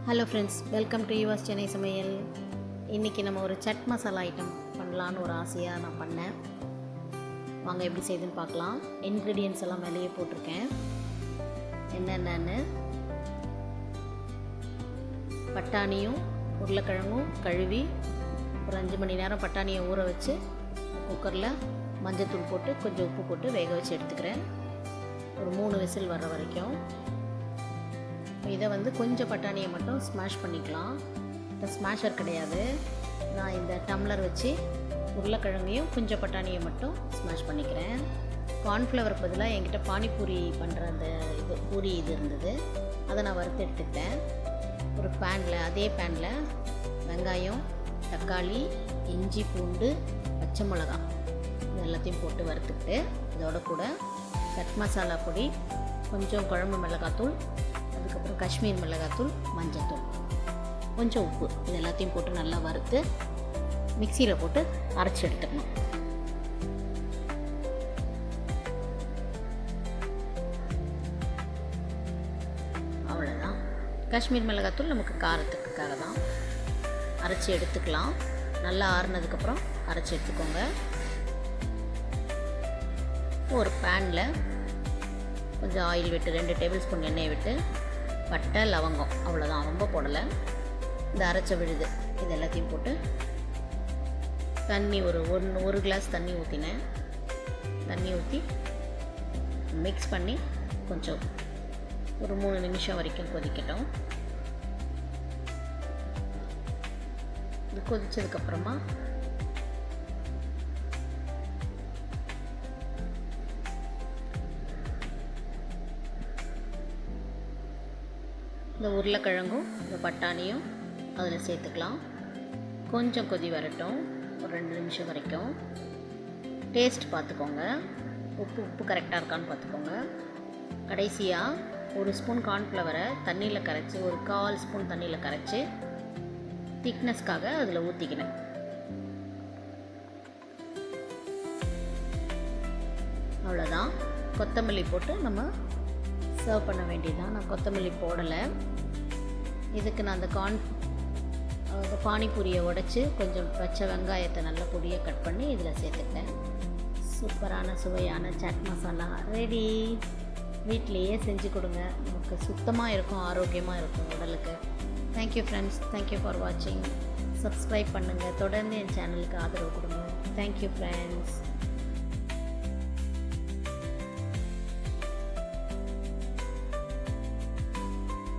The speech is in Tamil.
Hello friends, welcome to yours Chennai சமையல். இன்றைக்கி நம்ம ஒரு சட் மசாலா ஐட்டம் பண்ணலான்னு ஒரு ஆசையாக நான் பண்ணேன். வாங்க எப்படி செய்யுதுன்னு பார்க்கலாம். இன்க்ரீடியன்ட்ஸ் எல்லாம் மேலேயே போட்டிருக்கேன். என்னென்னு பட்டாணியும் உருளைக்கிழங்கும் கழுவி ஒரு 5 மணி நேரம் பட்டாணியை ஊற வச்சு குக்கரில் மஞ்சத்தூள் போட்டு கொஞ்சம் உப்பு போட்டு வேக வச்சு எடுத்துக்கிறேன். ஒரு 3 விசில் வர்ற வரைக்கும். இதை கொஞ்சம் பட்டாணியை மட்டும் ஸ்மாஷ் பண்ணிக்கலாம். இப்போ ஸ்மாஷர் கிடையாது, நான் இந்த டம்ளர் வச்சு உருளைக்கிழங்கையும் கொஞ்சம் பட்டாணியை மட்டும் ஸ்மாஷ் பண்ணிக்கிறேன். கார்ன்ஃப்ளவருக்கு பதிலாக என்கிட்ட பானிபூரி பண்ணுற அந்த பூரி இருந்தது, அதை நான் வறுத்து எடுத்துக்கிட்டேன். ஒரு அதே பேனில் வெங்காயம், தக்காளி, இஞ்சி, பூண்டு, பச்சை மிளகாய் இது எல்லாத்தையும் போட்டு வறுத்துக்கிட்டு இதோட கூட சட் மசாலா பொடி, கொஞ்சம் குழம்பு மிளகாத்தூள், அதுக்கப்புறம் காஷ்மீர் மிளகாத்தூள், மஞ்சத்தூள், கொஞ்சம் உப்பு இது எல்லாத்தையும் போட்டு நல்லா வறுத்து மிக்சியில் போட்டு அரைச்சி எடுத்துக்கணும். அவ்வளோதான். காஷ்மீர் மிளகாத்தூள் நமக்கு காரத்துக்காக தான். அரைச்சி எடுத்துக்கலாம். நல்லா ஆறுனதுக்கப்புறம் அரைச்சி எடுத்துக்கோங்க. ஒரு பேனில் கொஞ்சம் ஆயில் விட்டு 2 டேபிள் ஸ்பூன் எண்ணெய் விட்டு பட்டை, லவங்கம், அவ்வளோதான், ரொம்ப போடலை. இந்த அரைச்ச விழுது இது எல்லாத்தையும் போட்டு தண்ணி ஒரு கிளாஸ் தண்ணி ஊற்றினேன். தண்ணி ஊற்றி மிக்ஸ் பண்ணி கொஞ்சம் ஒரு 3 நிமிஷம் வரைக்கும் கொதிக்கட்டும். இது கொதித்ததுக்கப்புறமா இந்த உருளைக்கிழங்கும் இந்த பட்டாணியும் அதில் சேர்த்துக்கலாம். கொஞ்சம் கொதி வரட்டும், ஒரு 2 நிமிஷம் வரைக்கும். டேஸ்ட் பார்த்துக்கோங்க, உப்பு கரெக்டாக இருக்கான்னு பார்த்துக்கோங்க. கடைசியாக 1 ஸ்பூன் கார்ன்ஃப்ளவரை தண்ணியில் கரைச்சி, ஒரு 1/4 ஸ்பூன் தண்ணியில் கரைச்சி திக்னஸ்க்காக அதில் ஊற்றிக்கினேன். அவ்வளோதான். கொத்தமல்லி போட்டு நம்ம சர்வ் பண்ண வேண்டியதுதான். நான் கொத்தமல்லி போடலை. இதுக்கு நான் அந்த பானிபூரியை உடைச்சி கொஞ்சம் பச்சை வெங்காயத்தை நல்ல பொடியாக கட் பண்ணி இதில் சேர்த்துக்கிட்டேன். சூப்பரான சுவையான சாட் மசாலா ரெடி. வீட்டிலையே செஞ்சு கொடுங்க, நமக்கு சுத்தமாக இருக்கும், ஆரோக்கியமாக இருக்கும் உடலுக்கு. தேங்க்யூ ஃப்ரெண்ட்ஸ், தேங்க்யூ ஃபார் வாட்சிங். சப்ஸ்கிரைப் பண்ணுங்கள், தொடர்ந்து என் சேனலுக்கு ஆதரவு கொடுங்க. Thank you friends.